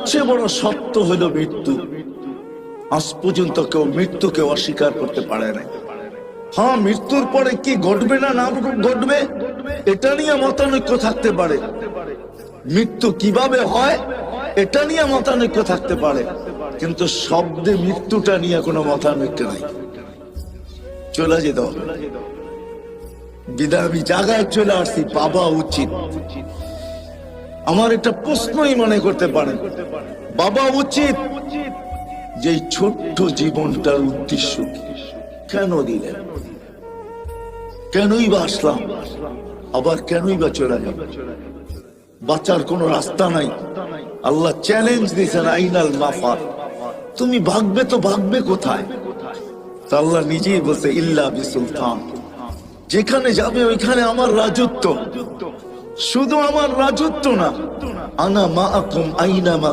সবচেয়ে বড় সত্য হলো মৃত্যু। আজ পর্যন্ত কেউ মৃত্যুকে অস্বীকার করতে পারে না। হ্যাঁ, মৃত্যুর পরে কি ঘটবে না না ঘটবে এটা নিয়ে মতানৈক্য থাকতে পারে, মৃত্যু কিভাবে হয় এটা নিয়ে মতানৈক্য থাকতে পারে, কিন্তু শব্দে মৃত্যুটা নিয়ে কোনো মতানৈক্য নাই। চলে যেতে হবে। বিদায় আমি জায়গায় চলে আসছি, বাবা উচিত। আমার একটা প্রশ্নই মনে করতে পারেন, বাবা উচিত যে ছোট্ট জীবনটার উদ্দেশ্য কেন দিলেন, কেনই বা আসলাম, আবার কেনই বা চলে যাব? বাঁচার কোনো রাস্তা নাই। আল্লাহ চ্যালেঞ্জ দিয়েছেন, আইনাল মাফার, তুমি ভাগবে তো ভাগবে কোথায়? তা আল্লাহ নিজেই বলছে ইল্লা বিসুলতান, যেখানে যাবে ওইখানে আমার রাজত্ব। শুধু আমার রাজত্ব না, আনা মাআকুম আইনা মা